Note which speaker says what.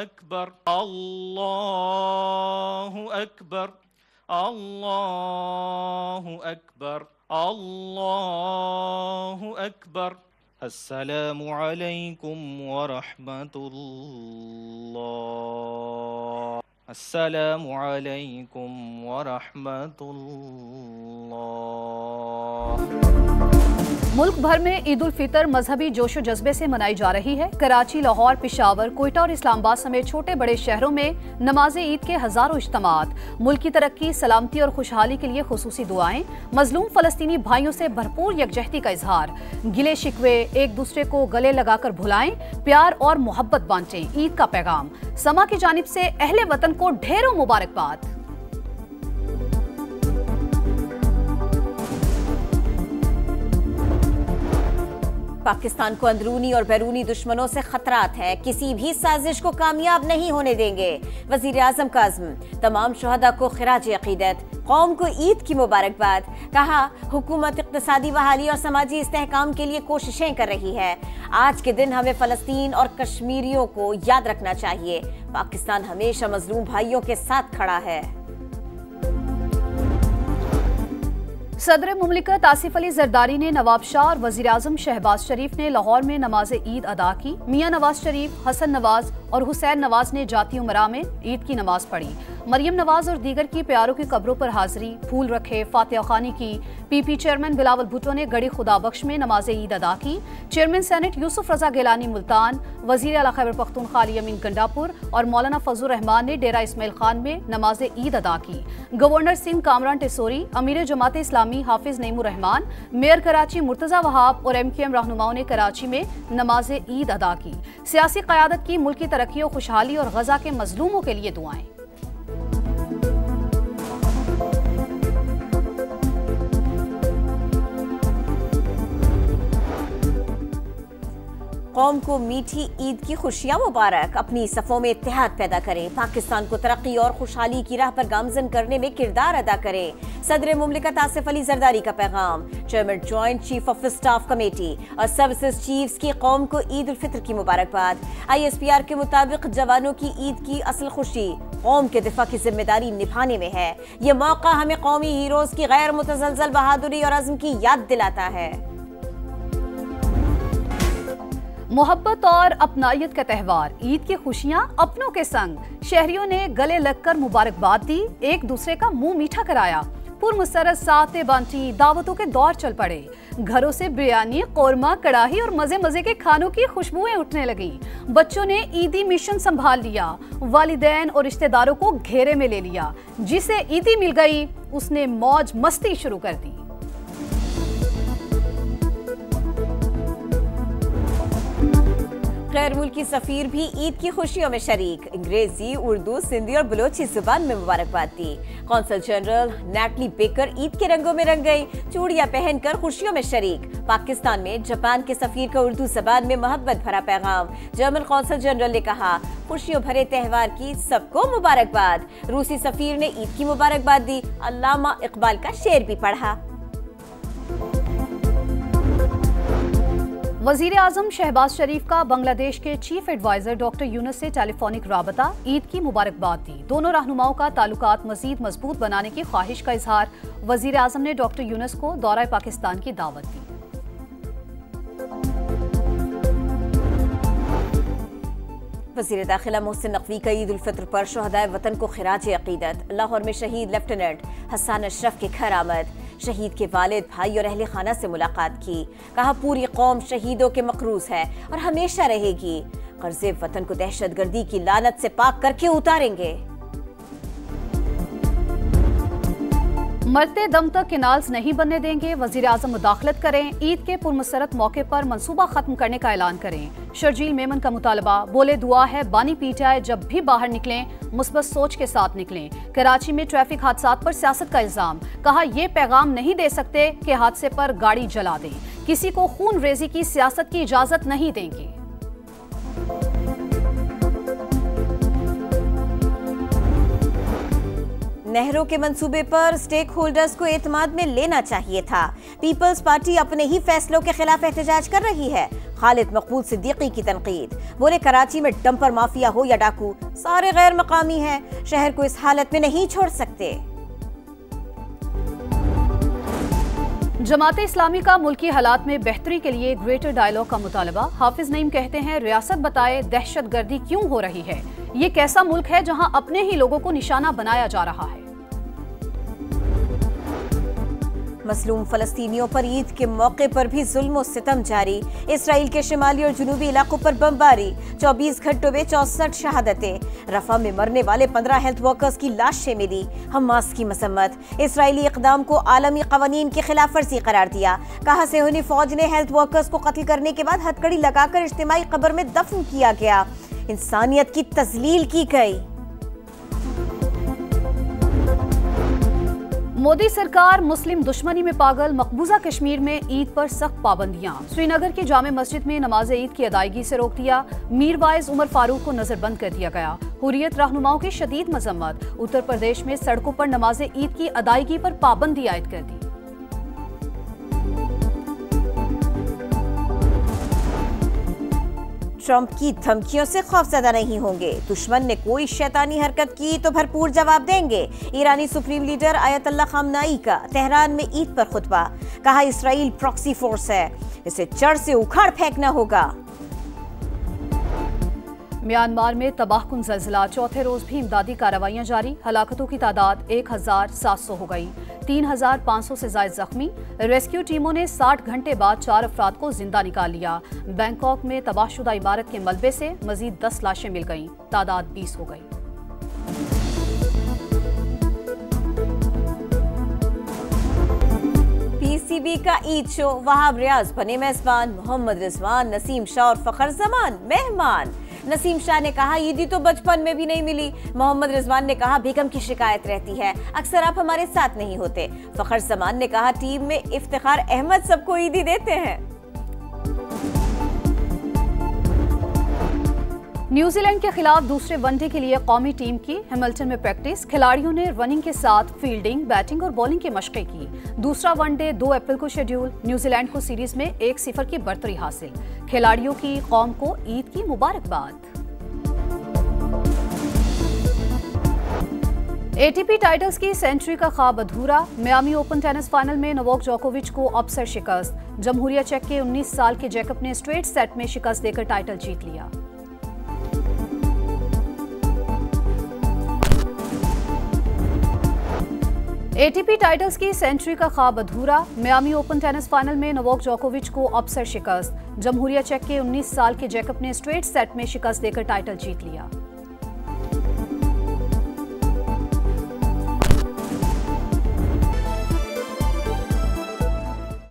Speaker 1: अकबर, अल्लाहु अकबर, अल्लाहु अकबर, अल्लाहु अकबर। अस्सलामु अलैकुम व रहमतुल्लाह। अस्सलामु अलैकुम व रहमतुल्लाह।
Speaker 2: मुल्क भर में ईद उल फितर मजहबी जोशो जज्बे से मनाई जा रही है। कराची, लाहौर, पेशावर, कोयटा और इस्लामाबाद समेत छोटे बड़े शहरों में नमाज ईद के हजारों इज्तिमात। मुल्क की तरक्की, सलामती और खुशहाली के लिए खुसूसी दुआएं। मजलूम फलस्तीनी भाइयों से भरपूर यकजहती का इजहार। गिले शिकवे एक दूसरे को गले लगाकर भुलाएं, प्यार और मोहब्बत बांटें। ईद का पैगाम। समा की जानिब से अहले वतन को ढेरों मुबारकबाद।
Speaker 3: पाकिस्तान को अंदरूनी और बैरूनी दुश्मनों से खतरात है, किसी भी साजिश को कामयाब नहीं होने देंगे। वजीर आजम का अज़्म। तमाम शुहदा को खिराज अकीदत, कौम को ईद की मुबारकबाद। कहा, हुकूमत इक़्तिसादी बहाली और समाजी इस्तेहकाम के लिए कोशिशें कर रही है। आज के दिन हमें फ़लस्तीन और कश्मीरियों को याद रखना चाहिए। पाकिस्तान हमेशा मजलूम भाइयों के साथ खड़ा है।
Speaker 2: सदर मुमलिकत आसिफ अली जरदारी ने नवाब शाह और वजीर आजम शहबाज शरीफ ने लाहौर में नमाज ईद अदा की। मियां नवाज शरीफ, हसन नवाज और हुसैन नवाज ने जाती उमरा में ईद की नमाज पढ़ी। मरियम नवाज और दीगर की प्यारों की कब्रों पर हाजिरी, फूल रखे, फातिहा खानी की। पीपी चेयरमैन बिलावल भुट्टो ने गड़ी खुदाबख्श में नमाज ईद अदा की। चेयरमैन सेनेट यूसुफ रजा गिलानी मुल्तान, वजीर आला खैबर पख्तूनख्वा अली अमीन गंडापुर और मौलाना फजलुर रहमान ने डेरा इस्माइल खान में नमाज ईद अदा की। गवर्नर सिंध कामरान टेसोरी, अमीर जमात इस्लामी हाफिज नईमुर रहमान, मेयर कराची मुर्तजा वहाब और MQM रहनुमाओं ने कराची में नमाज ईद अदा की। सियासी क़यादत की मुल्क की तरक्की और खुशहाली और गजा के मजलूमों के लिए दुआएं।
Speaker 3: कौम को मीठी ईद की खुशियां मुबारक। अपनी सफ़ों में इत्तेहाद पैदा करें। पाकिस्तान को तरक्की और खुशहाली की राह पर गामजन करने में किरदार अदा करें। सदर मुमलिकत आसिफ अली जरदारी का पैगाम। Chairman joint chief of staff committee और सर्विसेज चीफ्स की कौम को ईद उल फितर की मुबारकबाद। ISPR के मुताबिक जवानों की ईद की असल खुशी कौम के दिफा की जिम्मेदारी निभाने में है। ये मौका हमें कौमी हीरोज की गैर मुतज़लज़ल बहादुरी और अज़्म की याद दिलाता है।
Speaker 2: मोहब्बत और अपनायत का त्यौहार, ईद की खुशियां अपनों के संग। शहरियों ने गले लगकर मुबारकबाद दी, एक दूसरे का मुंह मीठा कराया। पुरमसरत सातें बांटी, दावतों के दौर चल पड़े। घरों से बिरयानी, कौरमा, कड़ाही और मजे मजे के खानों की खुशबुएं उठने लगी। बच्चों ने ईदी मिशन संभाल लिया। वालिदैन और रिश्तेदारों को घेरे में ले लिया। जिसे ईदी मिल गई उसने मौज मस्ती शुरू कर दी।
Speaker 3: गैर मुल्की सफीर भी ईद की खुशियों में शरीक। अंग्रेजी, उर्दू, सिंधी और बलोची जुबान में मुबारकबाद दी। Consul general Natalie Baker Eid के रंगों में रंग गई। चूड़ियां पहनकर खुशियों में शरीक। पाकिस्तान में जापान के सफीर का उर्दू जुबान में मोहब्बत भरा पैगाम। जर्मन कौंसल जनरल ने कहा, खुशियों भरे त्यौहार की सबको मुबारकबाद। रूसी सफीर ने ईद की मुबारकबाद दी। अल्लामा इकबाल का शेर भी पढ़ा।
Speaker 2: वजीर आजम शहबाज शरीफ का बांग्लादेश के चीफ एडवाइजर डॉक्टर यूनुस से टेलीफोनिक राबता, ईद की मुबारकबाद दी। दोनों रहनुमाओं का ताल्लुकात मजीद मजबूत बनाने की ख्वाहिश का इजहार। वजीर आजम ने डॉक्टर यूनुस को दौरा पाकिस्तान की दावत दी।
Speaker 3: वज़ीर दाखिला मोहसिन नकवी का ईद उल फितर पर शुहदाए वतन को खिराज अकीदत। लाहौर में शहीद लेफ्टिनेंट हसन अशरफ के घर आमद। शहीद के वालिद, भाई और अहले खाना से मुलाकात की। कहा, पूरी कौम शहीदों के मकरूज है और हमेशा रहेगी। कर्ज़े वतन को दहशतगर्दी की लानत से पाक करके उतारेंगे।
Speaker 2: मरते दम तक कैनाल्स नहीं बनने देंगे। वजीर आजम मुदाखलत करें। ईद के पुरमसरत मौके पर मंसूबा खत्म करने का ऐलान करें। शर्जील मेमन का मुतालबा, बोले दुआ है बानी पीट जाए, जब भी बाहर निकलें मुस्बत सोच के साथ निकलें। कराची में ट्रैफिक हादसात पर सियासत का इल्जाम। कहा, ये पैगाम नहीं दे सकते कि हादसे पर गाड़ी जला दें। किसी को खून रेजी की सियासत की इजाजत नहीं देंगे।
Speaker 3: नहरों के मंसूबे पर स्टेक होल्डर्स को एतमाद में लेना चाहिए था। पीपल्स पार्टी अपने ही फैसलों के खिलाफ एहतजाज कर रही है। खालिद मकबूल सिद्दीकी की तनकीद, बोले कराची में डंपर माफिया हो या डाकू, सारे गैर मकामी हैं, शहर को इस हालत में नहीं छोड़ सकते।
Speaker 2: जमात इस्लामी का मुल्की हालात में बेहतरी के लिए ग्रेटर डायलॉग का मुतालबा। हाफिज नईम कहते हैं, रियासत बताए दहशतगर्दी क्यों हो रही है, ये कैसा मुल्क है जहां अपने ही लोगों को निशाना बनाया जा रहा है।
Speaker 3: मसलूम फलस्तीनियों पर ईद के मौके पर भी जुल्म और सितम जारी। इसराइल के शिमाली और जुनूबी इलाकों पर बमबारी, 24 घंटों में 64 शहादतें। रफा में मरने वाले 15 हेल्थ वर्कर्स की लाशें मिली। हमास की मसम्मत, इसराइली इकदाम को आलमी कवानीन की खिलाफ वर्जी करार दिया। कहा सेहूनी फौज ने हेल्थ वर्कर्स को कत्ल करने के बाद हथकड़ी लगाकर इज्तिमाई कब्र में दफन किया गया। इंसानियत की तजलील की गई।
Speaker 2: मोदी सरकार मुस्लिम दुश्मनी में पागल। मकबूजा कश्मीर में ईद पर सख्त पाबंदियां। श्रीनगर की जामे मस्जिद में नमाज ईद की अदायगी से रोक दिया। मीरवाइज उमर फारूक को नजरबंद कर दिया गया। हुर्रियत रहनुमाओं की शदीद मजम्मत। उत्तर प्रदेश में सड़कों पर नमाज ईद की अदायगी पर पाबंदी आयद कर दी।
Speaker 3: ट्रंप की धमकियों से खौफजदा नहीं होंगे। दुश्मन ने कोई शैतानी हरकत की तो भरपूर जवाब देंगे। ईरानी सुप्रीम लीडर आयतुल्लाह खामनाई का तेहरान में ईद पर खुतबा। कहा इसराइल प्रॉक्सी फोर्स है, इसे जड़ से उखाड़ फेंकना होगा।
Speaker 2: म्यांमार में तबाहकुन ज़ल्ज़ला, चौथे रोज भी इमदादी कार्रवाइयां जारी। हलाकतों की तादाद 1700 हो गई। 3500 से ज्यादा जख्मी। रेस्क्यू टीमों ने 60 घंटे बाद 4 अफराद को जिंदा निकाल लिया। बैंकॉक में तबाहशुदा इमारत के मलबे से मजीद 10 लाशें मिल गईं। तादाद 20 हो गई।
Speaker 3: पीसीबी का ईद शो, वहाब रियाज बने मेजबान। मोहम्मद रिजवान, नसीम शाह और फखर जमान मेहमान। नसीम शाह ने कहा ईदी तो बचपन में भी नहीं मिली। मोहम्मद रिजवान ने कहा बेगम की शिकायत रहती है, अक्सर आप हमारे साथ नहीं होते। फखर जमान ने कहा टीम में इफ्तिखार अहमद सबको ईदी देते हैं।
Speaker 2: न्यूजीलैंड के खिलाफ दूसरे वनडे के लिए कौमी टीम की हैमिल्टन में प्रैक्टिस। खिलाड़ियों ने रनिंग के साथ फील्डिंग, बैटिंग और बॉलिंग की मशकें की। दूसरा वनडे 2 अप्रैल को शेड्यूल। न्यूजीलैंड को सीरीज में 1-0 की बढ़तरी हासिल। खिलाड़ियों की कौम को ईद की मुबारकबाद। एटीपी टाइटल्स की सेंचुरी का ख्वाब अधूरा। मियामी ओपन टेनिस फाइनल में नोवाक जोकोविच को अपसेट शिकस्त। जमहूरिया चेक के 19 साल के जैकब ने स्ट्रेट सेट में शिकस्त देकर टाइटल जीत लिया। एटीपी टाइटल्स की सेंचुरी का ख्वाब अधूरा। मियामी ओपन टेनिस फाइनल में नोवाक जोकोविच को अपसेट शिकस्त। जमहूरिया चेक के 19 साल के जैकब ने स्ट्रेट सेट में शिकस्त देकर टाइटल जीत लिया।